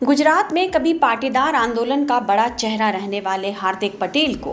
गुजरात में कभी पाटीदार आंदोलन का बड़ा चेहरा रहने वाले हार्दिक पटेल को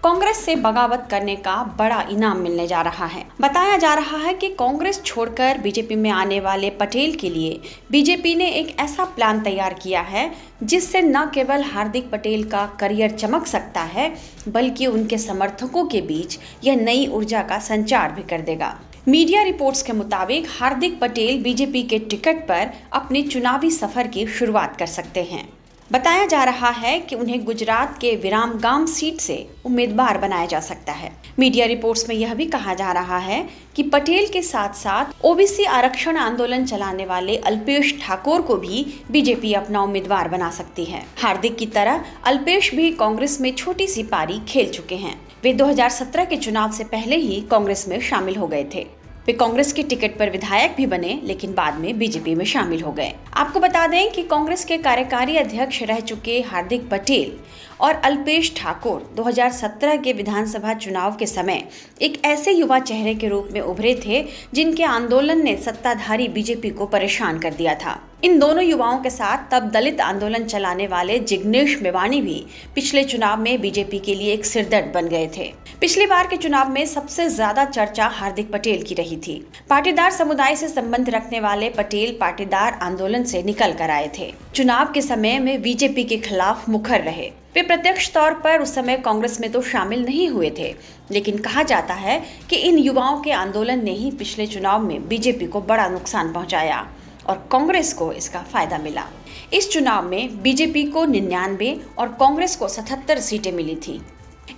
कांग्रेस से बगावत करने का बड़ा इनाम मिलने जा रहा है। बताया जा रहा है कि कांग्रेस छोड़कर बीजेपी में आने वाले पटेल के लिए बीजेपी ने एक ऐसा प्लान तैयार किया है जिससे न केवल हार्दिक पटेल का करियर चमक सकता है बल्कि उनके समर्थकों के बीच यह नई ऊर्जा का संचार भी कर देगा। मीडिया रिपोर्ट्स के मुताबिक हार्दिक पटेल बीजेपी के टिकट पर अपने चुनावी सफर की शुरुआत कर सकते हैं। बताया जा रहा है कि उन्हें गुजरात के विरामगाम सीट से उम्मीदवार बनाया जा सकता है। मीडिया रिपोर्ट्स में यह भी कहा जा रहा है कि पटेल के साथ साथ ओबीसी आरक्षण आंदोलन चलाने वाले अल्पेश ठाकोर को भी बीजेपी अपना उम्मीदवार बना सकती है। हार्दिक की तरह अल्पेश भी कांग्रेस में छोटी सी पारी खेल चुके हैं। वे 2017 के चुनाव से पहले ही कांग्रेस में शामिल हो गए थे। वे कांग्रेस के टिकट पर विधायक भी बने, लेकिन बाद में बीजेपी में शामिल हो गए। आपको बता दें कि कांग्रेस के कार्यकारी अध्यक्ष रह चुके हार्दिक पटेल और अल्पेश ठाकोर 2017 के विधानसभा चुनाव के समय एक ऐसे युवा चेहरे के रूप में उभरे थे जिनके आंदोलन ने सत्ताधारी बीजेपी को परेशान कर दिया था। इन दोनों युवाओं के साथ तब दलित आंदोलन चलाने वाले जिग्नेश मेवानी भी पिछले चुनाव में बीजेपी के लिए एक सिरदर्द बन गए थे। पिछली बार के चुनाव में सबसे ज्यादा चर्चा हार्दिक पटेल की रही थी। पाटीदार समुदाय से संबंध रखने वाले पटेल पाटीदार आंदोलन से निकल कर आए थे। चुनाव के समय में बीजेपी के खिलाफ मुखर रहे। वे प्रत्यक्ष तौर पर उस समय कांग्रेस में तो शामिल नहीं हुए थे, लेकिन कहा जाता है कि इन युवाओं के आंदोलन ने ही पिछले चुनाव में बीजेपी को बड़ा नुकसान पहुंचाया और कांग्रेस को इसका फायदा मिला। इस चुनाव में बीजेपी को 99 और कांग्रेस को 77 सीटें मिली थी।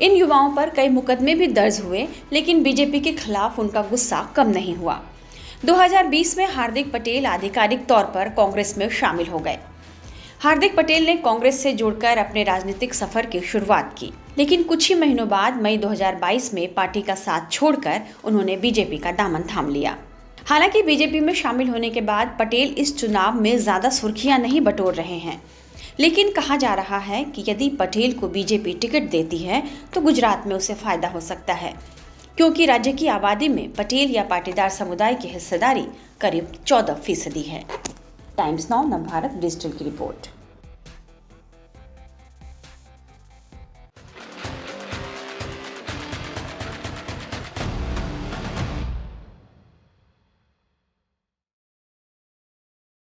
इन युवाओं पर कई मुकदमे भी दर्ज हुए, लेकिन बीजेपी के खिलाफ उनका गुस्सा कम नहीं हुआ। 2020 में हार्दिक पटेल आधिकारिक तौर पर कांग्रेस में शामिल हो गए। हार्दिक पटेल ने कांग्रेस से जुड़कर अपने राजनीतिक सफर की शुरुआत की, लेकिन कुछ ही महीनों बाद मई 2022 में पार्टी का साथ छोड़कर उन्होंने बीजेपी का दामन थाम लिया। हालांकि बीजेपी में शामिल होने के बाद पटेल इस चुनाव में ज्यादा सुर्खियां नहीं बटोर रहे हैं, लेकिन कहा जा रहा है कि यदि पटेल को बीजेपी टिकट देती है तो गुजरात में उसे फायदा हो सकता है, क्योंकि राज्य की आबादी में पटेल या पाटीदार समुदाय की हिस्सेदारी करीब 14% है। टाइम्स नाउ नवभारत डिजिटल की रिपोर्ट।